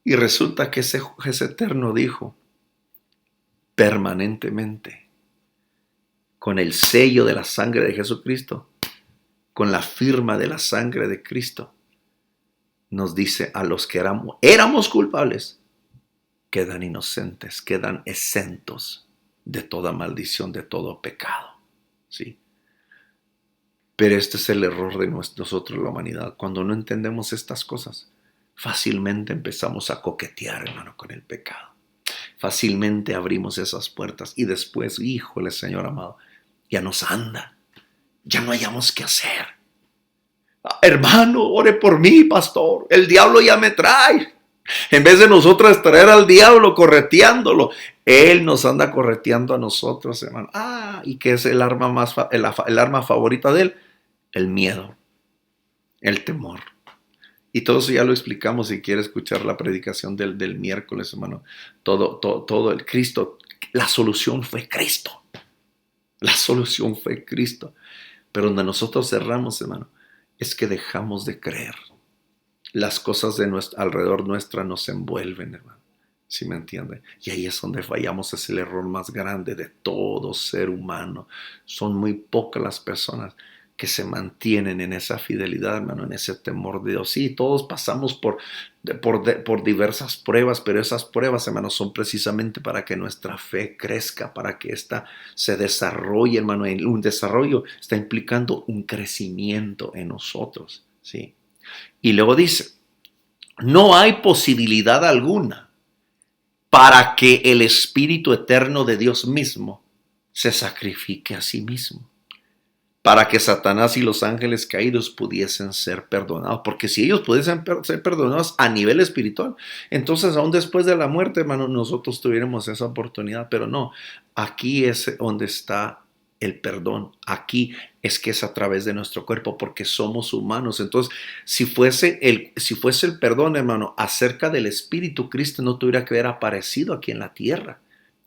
A: Y resulta que ese juez eterno dijo permanentemente, con el sello de la sangre de Jesucristo, con la firma de la sangre de Cristo, nos dice a los que éramos culpables, quedan inocentes, quedan exentos de toda maldición, de todo pecado, ¿sí? Pero este es el error de nosotros, la humanidad. Cuando no entendemos estas cosas, fácilmente empezamos a coquetear, hermano, con el pecado. Fácilmente abrimos esas puertas y después, híjole, Señor amado, ya nos anda, ya no hayamos qué hacer. Hermano, ore por mí, pastor, el diablo ya me trae. En vez de nosotros traer al diablo correteándolo, Él nos anda correteando a nosotros, hermano. ¿Y qué es el arma el arma favorita de Él? El miedo, el temor. Y todo eso ya lo explicamos si quiere escuchar la predicación del miércoles, hermano. Todo el Cristo, la solución fue Cristo. La solución fue Cristo. Pero donde nosotros cerramos, hermano, es que dejamos de creer. Las cosas de alrededor nuestra nos envuelven, hermano. ¿Sí me entiende? Y ahí es donde fallamos, es el error más grande de todo ser humano. Son muy pocas las personas que se mantienen en esa fidelidad, hermano, en ese temor de Dios. Sí, todos pasamos por diversas pruebas, pero esas pruebas, hermano, son precisamente para que nuestra fe crezca, para que ésta se desarrolle, hermano. Un desarrollo está implicando un crecimiento en nosotros, ¿sí? Y luego dice, no hay posibilidad alguna para que el Espíritu eterno de Dios mismo se sacrifique a sí mismo, para que Satanás y los ángeles caídos pudiesen ser perdonados. Porque si ellos pudiesen ser perdonados a nivel espiritual, entonces aún después de la muerte, hermano, nosotros tuviéramos esa oportunidad. Pero no, aquí es donde está el perdón. Aquí es que es a través de nuestro cuerpo, porque somos humanos. Entonces, si fuese el perdón, hermano, acerca del Espíritu, Cristo no tuviera que haber aparecido aquí en la tierra.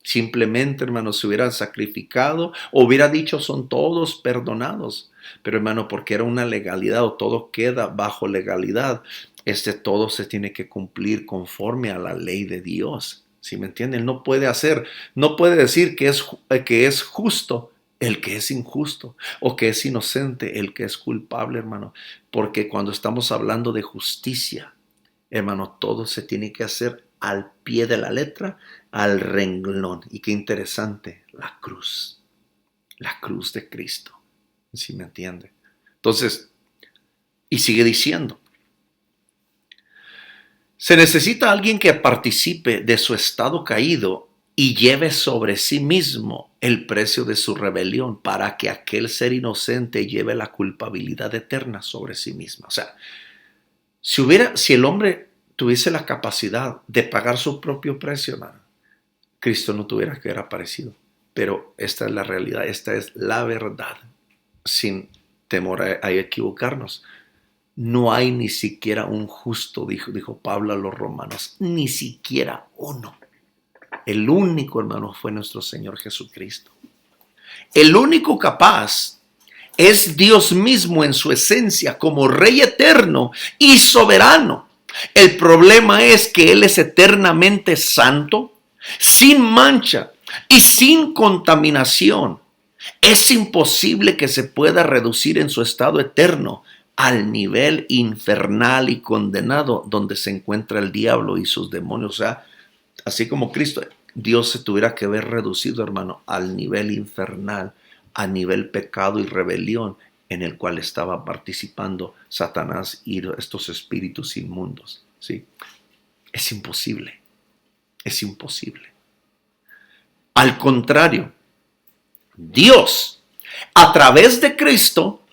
A: Simplemente, hermano, se hubiera sacrificado o hubiera dicho son todos perdonados. Pero, hermano, porque era una legalidad o todo queda bajo legalidad, todo se tiene que cumplir conforme a la ley de Dios. ¿Sí me entienden? No puede decir que es justo el que es injusto, o que es inocente el que es culpable, hermano. Porque cuando estamos hablando de justicia, hermano, todo se tiene que hacer al pie de la letra, al renglón. Y qué interesante, la cruz de Cristo. ¿Sí me entiende? Entonces, y sigue diciendo, se necesita alguien que participe de su estado caído y lleve sobre sí mismo el precio de su rebelión, para que aquel ser inocente lleve la culpabilidad eterna sobre sí mismo. O sea, Si el hombre tuviese la capacidad de pagar su propio precio, hermano, Cristo no tuviera que haber aparecido. Pero esta es la realidad, esta es la verdad, sin temor a equivocarnos. No hay ni siquiera un justo, dijo Pablo a los romanos, ni siquiera uno. El único, hermano, fue nuestro Señor Jesucristo. El único capaz es Dios mismo en su esencia, como Rey eterno y soberano. El problema es que Él es eternamente santo, sin mancha y sin contaminación. Es imposible que se pueda reducir en su estado eterno al nivel infernal y condenado donde se encuentra el diablo y sus demonios. O sea, así como Cristo, Dios se tuviera que ver reducido, hermano, al nivel infernal, a nivel pecado y rebelión en el cual estaba participando Satanás y estos espíritus inmundos. ¿Sí? Es imposible, es imposible. Al contrario, Dios, a través de Cristo,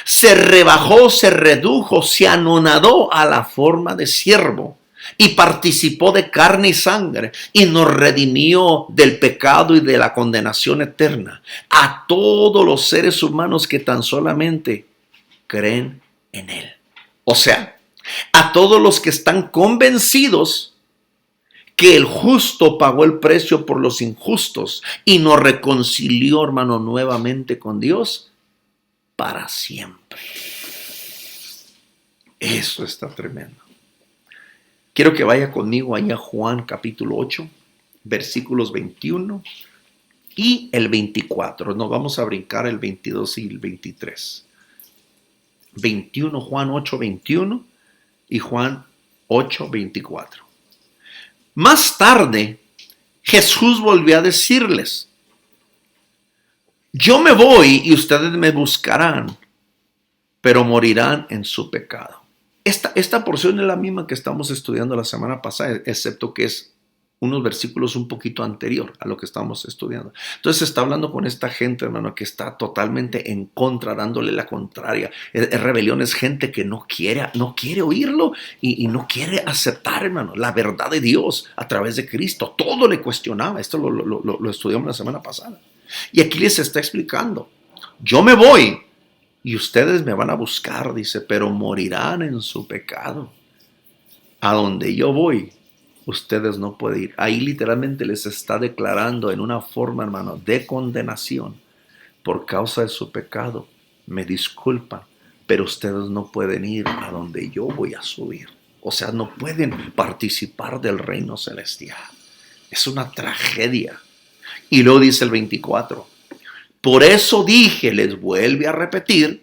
A: se rebajó, se redujo, se anonadó a la forma de siervo y participó de carne y sangre y nos redimió del pecado y de la condenación eterna a todos los seres humanos que tan solamente creen en Él. O sea, a todos los que están convencidos que el justo pagó el precio por los injustos y nos reconcilió, hermano, nuevamente con Dios para siempre. Eso está tremendo. Quiero que vaya conmigo ahí a Juan capítulo 8, versículos 21 y el 24. Nos vamos a brincar el 22 y el 23. 21, Juan 8, 21 y Juan 8, 24. Más tarde, Jesús volvió a decirles: yo me voy y ustedes me buscarán, pero morirán en su pecado. Esta porción es la misma que estamos estudiando la semana pasada, excepto que es unos versículos un poquito anterior a lo que estamos estudiando. Entonces está hablando con esta gente, hermano, que está totalmente en contra, dándole la contraria. Es rebelión, es gente que no quiere oírlo y no quiere aceptar, hermano, la verdad de Dios a través de Cristo. Todo le cuestionaba. Esto lo estudiamos la semana pasada. Y aquí les está explicando: yo me voy y ustedes me van a buscar, dice, pero morirán en su pecado. A donde yo voy, ustedes no pueden ir. Ahí literalmente les está declarando en una forma, hermano, de condenación por causa de su pecado. Me disculpan, pero ustedes no pueden ir a donde yo voy a subir. O sea, no pueden participar del reino celestial. Es una tragedia. Y luego dice el 24: por eso dije, les vuelve a repetir,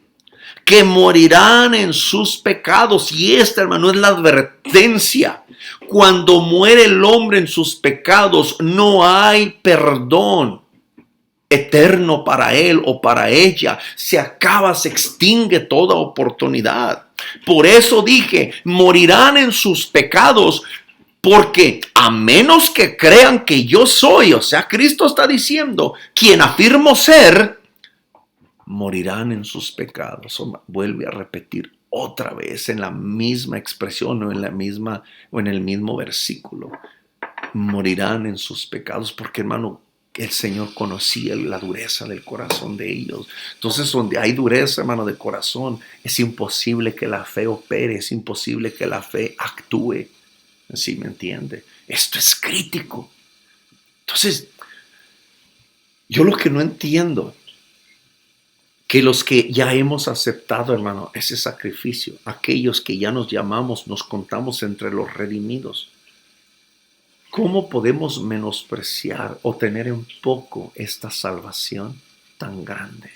A: que morirán en sus pecados. Y esta, hermano, es la advertencia. Cuando muere el hombre en sus pecados, no hay perdón eterno para él o para ella. Se acaba, se extingue toda oportunidad. Por eso dije, morirán en sus pecados, porque a menos que crean que yo soy, o sea, Cristo está diciendo, quien afirmo ser, morirán en sus pecados. Vuelve a repetir otra vez en la misma expresión o en el mismo versículo. Morirán en sus pecados, porque, hermano, el Señor conocía la dureza del corazón de ellos. Entonces, donde hay dureza, hermano, de corazón, es imposible que la fe opere, es imposible que la fe actúe. ¿Sí me entiende? Esto es crítico. Entonces, yo lo que no entiendo, que los que ya hemos aceptado, hermano, ese sacrificio, aquellos que ya nos llamamos, nos contamos entre los redimidos, ¿cómo podemos menospreciar o tener en poco esta salvación tan grande?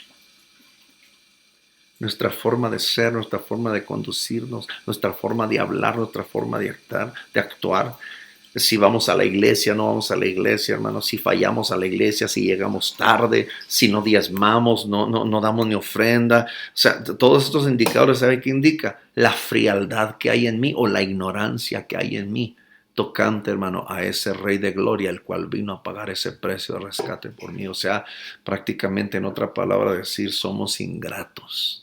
A: Nuestra forma de ser, nuestra forma de conducirnos, nuestra forma de hablar, nuestra forma de actuar. Si vamos a la iglesia, no vamos a la iglesia, hermano. Si fallamos a la iglesia, si llegamos tarde, si no diezmamos, no damos ni ofrenda. O sea, todos estos indicadores, ¿sabe qué indica? La frialdad que hay en mí o la ignorancia que hay en mí tocante, hermano, a ese Rey de Gloria, el cual vino a pagar ese precio de rescate por mí. O sea, prácticamente, en otra palabra decir, somos ingratos.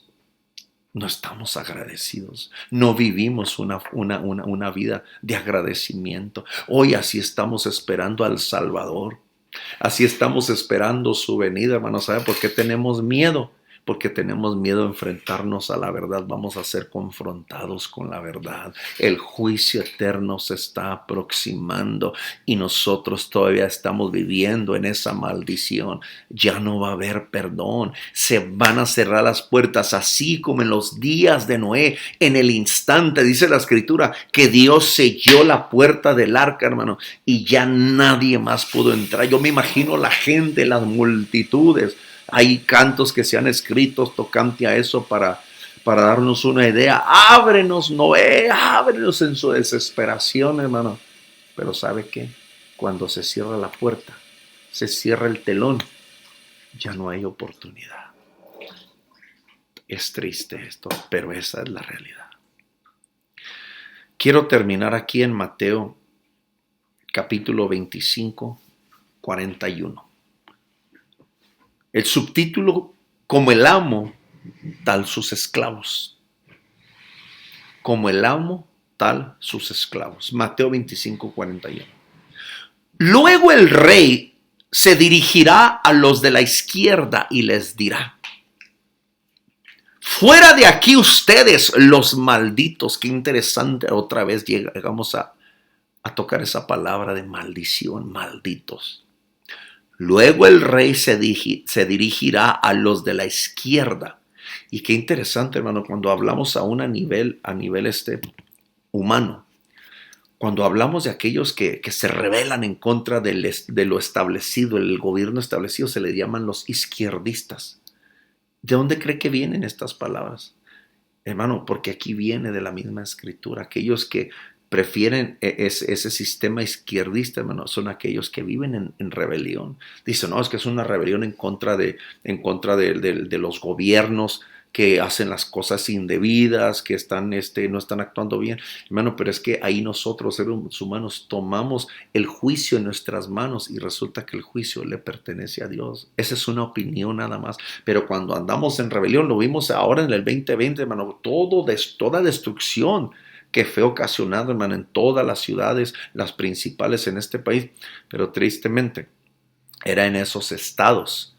A: No estamos agradecidos, no vivimos una vida de agradecimiento. Hoy así estamos esperando al Salvador, así estamos esperando su venida, hermano. ¿Sabe por qué tenemos miedo? Porque tenemos miedo a enfrentarnos a la verdad. Vamos a ser confrontados con la verdad. El juicio eterno se está aproximando y nosotros todavía estamos viviendo en esa maldición. Ya no va a haber perdón. Se van a cerrar las puertas, así como en los días de Noé. En el instante, dice la Escritura, que Dios selló la puerta del arca, hermano, y ya nadie más pudo entrar. Yo me imagino la gente, las multitudes. Hay cantos que se han escrito tocante a eso para darnos una idea. Ábrenos, Noé, ábrenos en su desesperación, hermano. Pero ¿sabe qué? Cuando se cierra la puerta, se cierra el telón, ya no hay oportunidad. Es triste esto, pero esa es la realidad. Quiero terminar aquí en Mateo capítulo 25, 41. El subtítulo, como el amo, tal sus esclavos. Como el amo, tal sus esclavos. Mateo 25, 41. Luego el rey se dirigirá a los de la izquierda y les dirá: fuera de aquí ustedes, los malditos. Qué interesante, otra vez llegamos a tocar esa palabra de maldición, malditos. Luego el rey se dirigirá a los de la izquierda. Y qué interesante, hermano, cuando hablamos a nivel humano, cuando hablamos de aquellos que se rebelan en contra de lo establecido, el gobierno establecido, se le llaman los izquierdistas. ¿De dónde cree que vienen estas palabras? Hermano, porque aquí viene de la misma Escritura. Aquellos que prefieren ese sistema izquierdista, hermano, son aquellos que viven en rebelión. Dicen, no, es que es una rebelión en contra de los gobiernos que hacen las cosas indebidas, que no están actuando bien. Hermano, pero es que ahí nosotros, seres humanos, tomamos el juicio en nuestras manos y resulta que el juicio le pertenece a Dios. Esa es una opinión nada más. Pero cuando andamos en rebelión, lo vimos ahora en el 2020, hermano, toda destrucción que fue ocasionado, hermano, en todas las ciudades, las principales en este país. Pero tristemente, era en esos estados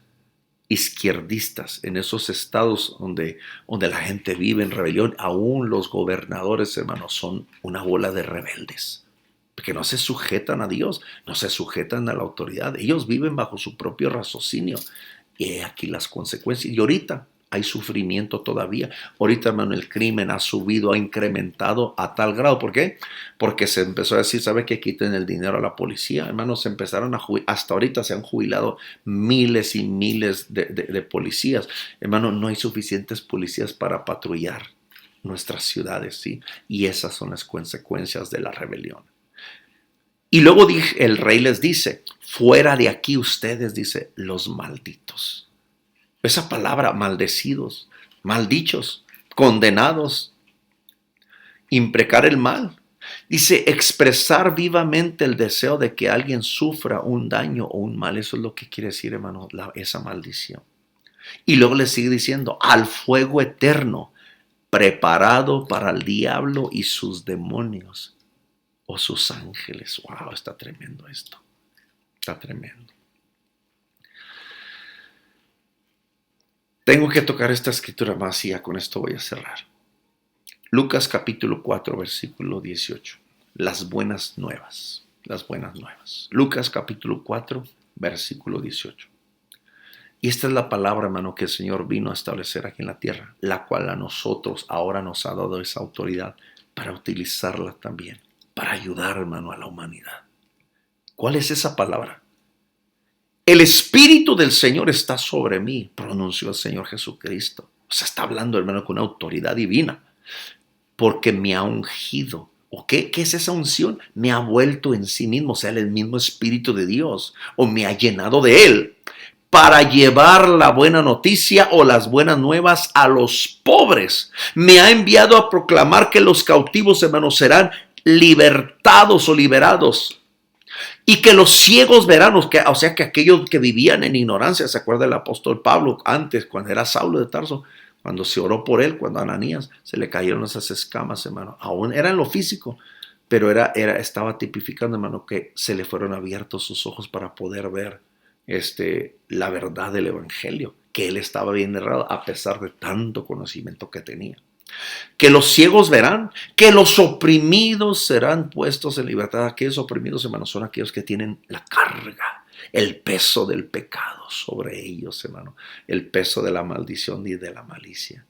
A: izquierdistas, en esos estados donde la gente vive en rebelión. Aún los gobernadores, hermanos, son una bola de rebeldes, porque no se sujetan a Dios, no se sujetan a la autoridad. Ellos viven bajo su propio raciocinio. Y aquí las consecuencias. Y ahorita hay sufrimiento todavía. Ahorita, hermano, el crimen ha subido, ha incrementado a tal grado. ¿Por qué? Porque se empezó a decir, ¿sabe qué? Quiten el dinero a la policía. Hermanos, se empezaron a jubilar. Hasta ahorita se han jubilado miles y miles de policías. Hermano, no hay suficientes policías para patrullar nuestras ciudades, ¿sí? Y esas son las consecuencias de la rebelión. Y luego el rey les dice, fuera de aquí ustedes, dice, los malditos. Esa palabra, maldecidos, maldichos, condenados, imprecar el mal. Dice, expresar vivamente el deseo de que alguien sufra un daño o un mal. Eso es lo que quiere decir, hermano, esa maldición. Y luego le sigue diciendo, al fuego eterno, preparado para el diablo y sus demonios o sus ángeles. Wow, está tremendo esto. Está tremendo. Tengo que tocar esta escritura más y ya con esto voy a cerrar. Lucas capítulo 4, versículo 18. Las buenas nuevas. Las buenas nuevas. Lucas capítulo 4, versículo 18. Y esta es la palabra, hermano, que el Señor vino a establecer aquí en la tierra, la cual a nosotros ahora nos ha dado esa autoridad para utilizarla también, para ayudar, hermano, a la humanidad. ¿Cuál es esa palabra? El Espíritu del Señor está sobre mí, pronunció el Señor Jesucristo. O sea, está hablando, hermano, con una autoridad divina, porque me ha ungido. ¿O qué es esa unción? Me ha vuelto en sí mismo, o sea, el mismo Espíritu de Dios, o me ha llenado de Él, para llevar la buena noticia o las buenas nuevas a los pobres. Me ha enviado a proclamar que los cautivos, hermanos, serán libertados o liberados. Y que los ciegos verán, o sea que aquellos que vivían en ignorancia, ¿se acuerda el apóstol Pablo antes, cuando era Saulo de Tarso? Cuando se oró por él, cuando a Ananías se le cayeron esas escamas, hermano, aún era en lo físico, pero estaba tipificando, hermano, que se le fueron abiertos sus ojos para poder ver la verdad del evangelio, que él estaba bien errado a pesar de tanto conocimiento que tenía. Que los ciegos verán, que los oprimidos serán puestos en libertad. Aquellos oprimidos, hermano, son aquellos que tienen la carga, el peso del pecado sobre ellos, hermano, el peso de la maldición y de la malicia.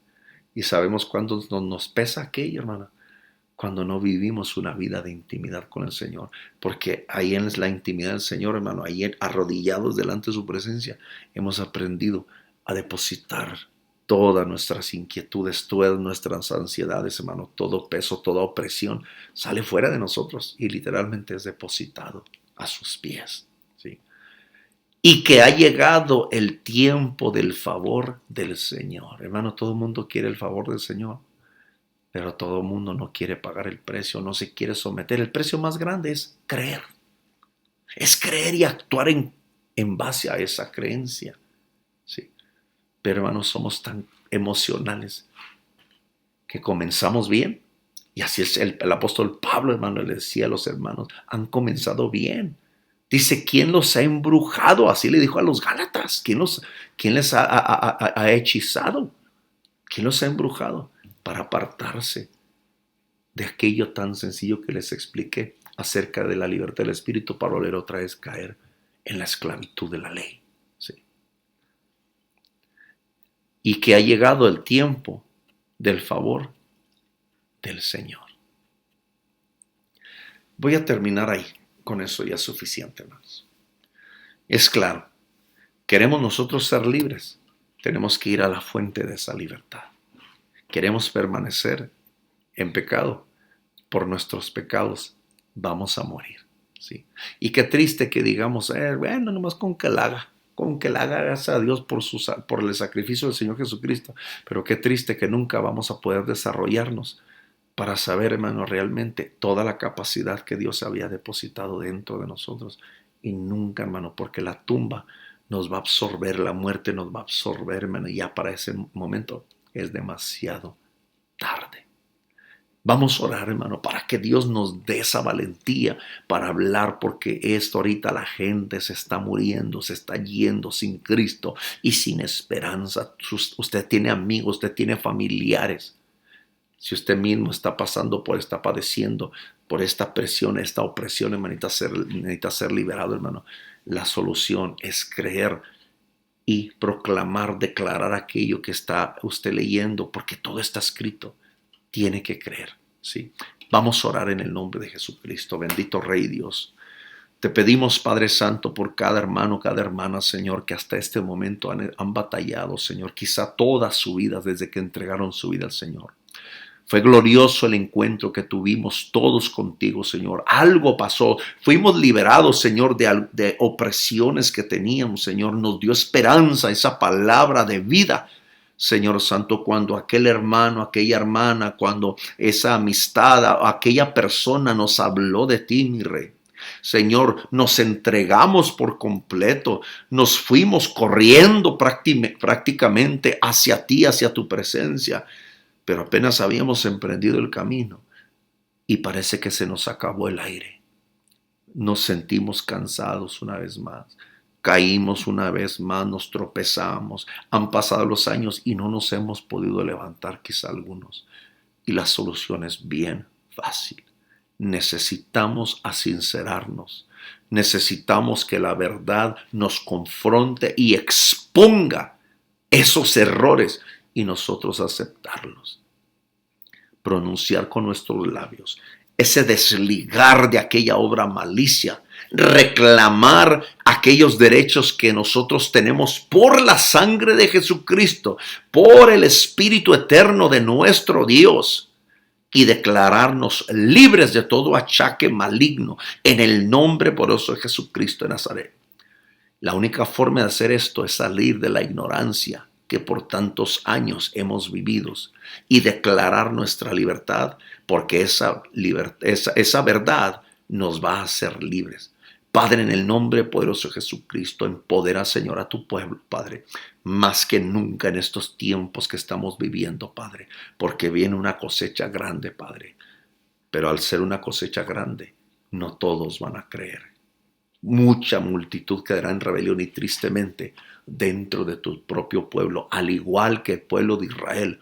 A: Y sabemos cuándo nos pesa aquello, hermano, cuando no vivimos una vida de intimidad con el Señor, porque ahí en la intimidad del Señor, hermano, ahí arrodillados delante de su presencia, hemos aprendido a depositar todas nuestras inquietudes, todas nuestras ansiedades, hermano, todo peso, toda opresión sale fuera de nosotros y literalmente es depositado a sus pies, ¿sí? Y que ha llegado el tiempo del favor del Señor. Hermano, todo el mundo quiere el favor del Señor, pero todo el mundo no quiere pagar el precio, no se quiere someter. El precio más grande es creer. Es creer y actuar en base a esa creencia, ¿sí? Pero hermanos, somos tan emocionales que comenzamos bien. Y así es el apóstol Pablo, hermano, le decía a los hermanos, han comenzado bien. Dice, ¿quién los ha embrujado? Así le dijo a los Gálatas. ¿Quién les ha hechizado? ¿Quién los ha embrujado? Para apartarse de aquello tan sencillo que les expliqué acerca de la libertad del espíritu para volver otra vez caer en la esclavitud de la ley. ¿Sí? Y que ha llegado el tiempo del favor del Señor. Voy a terminar ahí. Con eso ya es suficiente, hermanos. Es claro, queremos nosotros ser libres, tenemos que ir a la fuente de esa libertad. Queremos permanecer en pecado, por nuestros pecados vamos a morir, ¿sí? Y qué triste que digamos, bueno, nomás con que la haga gracias a Dios por el sacrificio del Señor Jesucristo, pero qué triste que nunca vamos a poder desarrollarnos para saber, hermano, realmente toda la capacidad que Dios había depositado dentro de nosotros. Y nunca, hermano, porque la tumba nos va a absorber, la muerte nos va a absorber, hermano, y ya para ese momento es demasiado tarde. Vamos a orar, hermano, para que Dios nos dé esa valentía para hablar, porque esto ahorita la gente se está muriendo, se está yendo sin Cristo y sin esperanza. Usted tiene amigos, usted tiene familiares. Si usted mismo está padeciendo por esta presión, esta opresión, hermanita, necesita ser liberado, hermano. La solución es creer y proclamar, declarar aquello que está usted leyendo, porque todo está escrito. Tiene que creer, ¿sí? Vamos a orar en el nombre de Jesucristo. Bendito Rey Dios. Te pedimos, Padre Santo, por cada hermano, cada hermana, Señor, que hasta este momento han batallado, Señor, quizá toda su vida desde que entregaron su vida al Señor. Fue glorioso el encuentro que tuvimos todos contigo, Señor. Algo pasó. Fuimos liberados, Señor, de opresiones que teníamos, Señor. Nos dio esperanza, esa palabra de vida, Señor Santo, cuando aquel hermano, aquella hermana, cuando esa amistad, aquella persona nos habló de ti, mi Rey. Señor, nos entregamos por completo, nos fuimos corriendo prácticamente hacia ti, hacia tu presencia. Pero apenas habíamos emprendido el camino y parece que se nos acabó el aire. Nos sentimos cansados una vez más. Caímos una vez más, nos tropezamos. Han pasado los años y no nos hemos podido levantar, quizá algunos. Y la solución es bien fácil. Necesitamos asincerarnos. Necesitamos que la verdad nos confronte y exponga esos errores y nosotros aceptarlos. Pronunciar con nuestros labios ese desligar de aquella obra malicia, reclamar aquellos derechos que nosotros tenemos por la sangre de Jesucristo, por el Espíritu eterno de nuestro Dios, y declararnos libres de todo achaque maligno en el nombre poderoso de Jesucristo de Nazaret. La única forma de hacer esto es salir de la ignorancia que por tantos años hemos vivido y declarar nuestra libertad, porque esa verdad nos va a hacer libres. Padre, en el nombre poderoso de Jesucristo, empodera, Señor, a tu pueblo, Padre, más que nunca en estos tiempos que estamos viviendo, Padre, porque viene una cosecha grande, Padre. Pero al ser una cosecha grande, no todos van a creer. Mucha multitud quedará en rebelión y tristemente dentro de tu propio pueblo, al igual que el pueblo de Israel.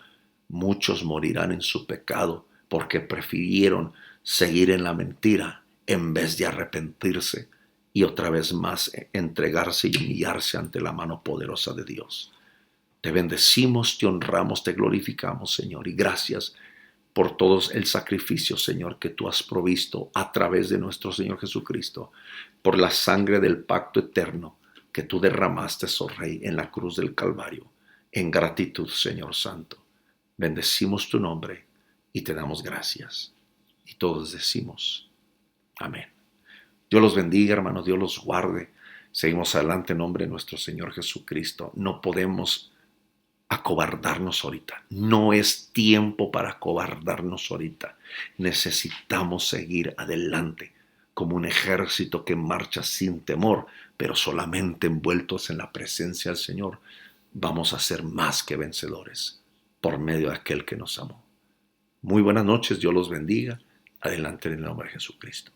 A: Muchos morirán en su pecado porque prefirieron seguir en la mentira en vez de arrepentirse y otra vez más entregarse y humillarse ante la mano poderosa de Dios. Te bendecimos, te honramos, te glorificamos, Señor, y gracias por todo el sacrificio, Señor, que tú has provisto a través de nuestro Señor Jesucristo, por la sangre del pacto eterno que tú derramaste, oh Rey, en la cruz del Calvario. En gratitud, Señor Santo, bendecimos tu nombre y te damos gracias. Y todos decimos, amén. Dios los bendiga, hermanos, Dios los guarde. Seguimos adelante en nombre de nuestro Señor Jesucristo. No podemos acobardarnos ahorita. No es tiempo para acobardarnos ahorita. Necesitamos seguir adelante como un ejército que marcha sin temor, pero solamente envueltos en la presencia del Señor. Vamos a ser más que vencedores por medio de aquel que nos amó. Muy buenas noches, Dios los bendiga. Adelante en el nombre de Jesucristo.